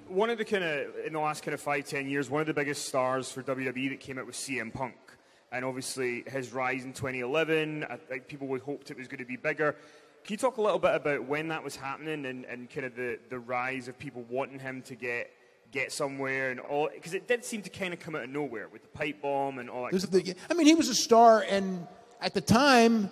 One of the in the last 5-10 years, one of the biggest stars for WWE that came out was CM Punk. And obviously his rise in 2011, I think people would hoped it was going to be bigger. Can you talk a little bit about when that was happening and kind of the rise of people wanting him to get somewhere and all? Because it did seem to kind of come out of nowhere with the pipe bomb and all that. He was a star, and at the time,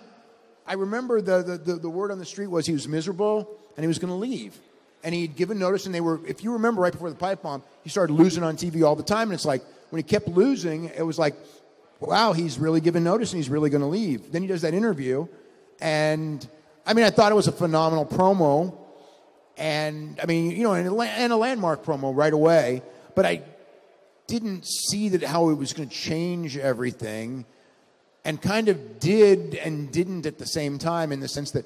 I remember the word on the street was he was miserable and he was going to leave. And he'd given notice, and if you remember right before the pipe bomb, he started losing on TV all the time. And it's like, when he kept losing, it was like, wow, he's really given notice and he's really going to leave. Then he does that interview. And, I thought it was a phenomenal promo. And, and a landmark promo right away. But I didn't see how it was going to change everything. And kind of did and didn't at the same time, in the sense that,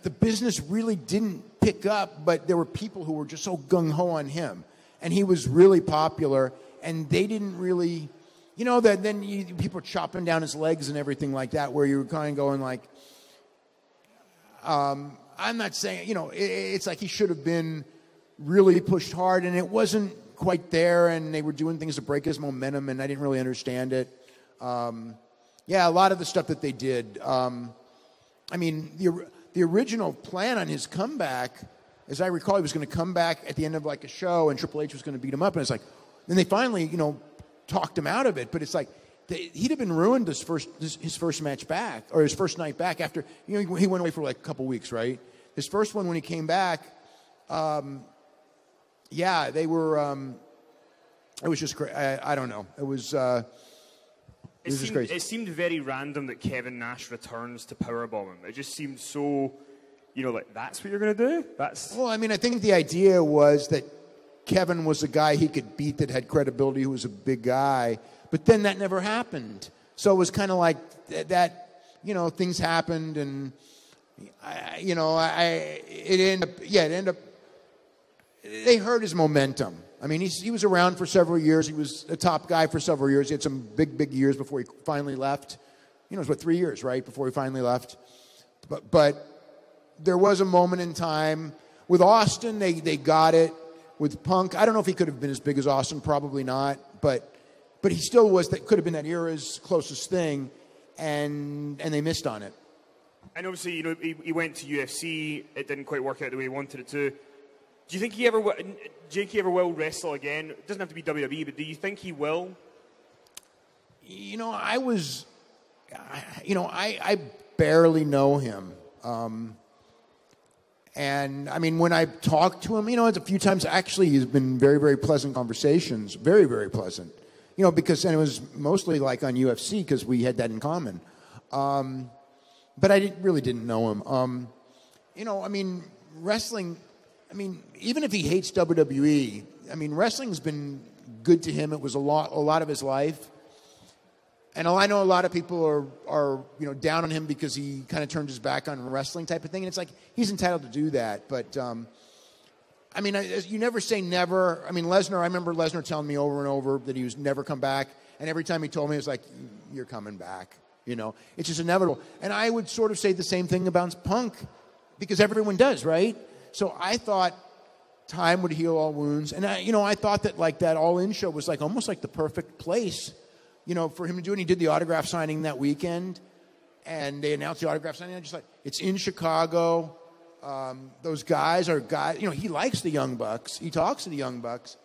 the business really didn't pick up, but there were people who were just so gung-ho on him. And he was really popular, and they didn't really, people were chopping down his legs and everything like that, where you were kind of going like, I'm not saying, it's like he should have been really pushed hard, and it wasn't quite there, and they were doing things to break his momentum, and I didn't really understand it. A lot of the stuff that they did, the original plan on his comeback, as I recall, he was going to come back at the end of a show, and Triple H was going to beat him up. And it's like, then they finally, talked him out of it. But it's like, he'd have been ruined his first match back, or his first night back after, he went away for a couple weeks, right? His first one when he came back, they were, it was just great. I don't know. It was... It seemed very random that Kevin Nash returns to powerbomb him. It just seemed so, that's what you're going to do? Well, I think the idea was that Kevin was a guy he could beat that had credibility, who was a big guy. But then that never happened. So it was kind of like that, things happened, and, it ended up, they hurt his momentum. He was around for several years. He was a top guy for several years. He had some big years before he finally left. It was 3 years, right, before he finally left. But there was a moment in time. With Austin, they got it. With Punk, I don't know if he could have been as big as Austin. Probably not. But he still was. That could have been that era's closest thing, and they missed on it. And obviously, he went to UFC. It didn't quite work out the way he wanted it to. Do you think he ever will wrestle again? It doesn't have to be WWE, but do you think he will? I barely know him. When I talked to him, a few times, actually, he's been very, very pleasant conversations. Very, very pleasant. And it was mostly on UFC, because we had that in common. But I really didn't know him. Wrestling... even if he hates WWE, wrestling's been good to him. It was a lot of his life. And I know a lot of people are down on him because he kind of turned his back on wrestling type of thing. And it's like, he's entitled to do that. But, you never say never. Lesnar, I remember Lesnar telling me over and over that he was never come back. And every time he told me, it was like, you're coming back. It's just inevitable. And I would sort of say the same thing about Punk, because everyone does, right? So I thought time would heal all wounds. And I thought that that All-In show was almost like the perfect place, for him to do it. And he did the autograph signing that weekend, and they announced the autograph signing. I just thought, it's in Chicago. Those guys are guys, he likes the Young Bucks. He talks to the Young Bucks.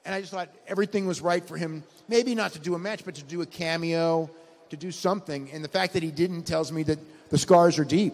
And I just thought everything was right for him, maybe not to do a match, but to do a cameo, to do something. And the fact that he didn't tells me that the scars are deep.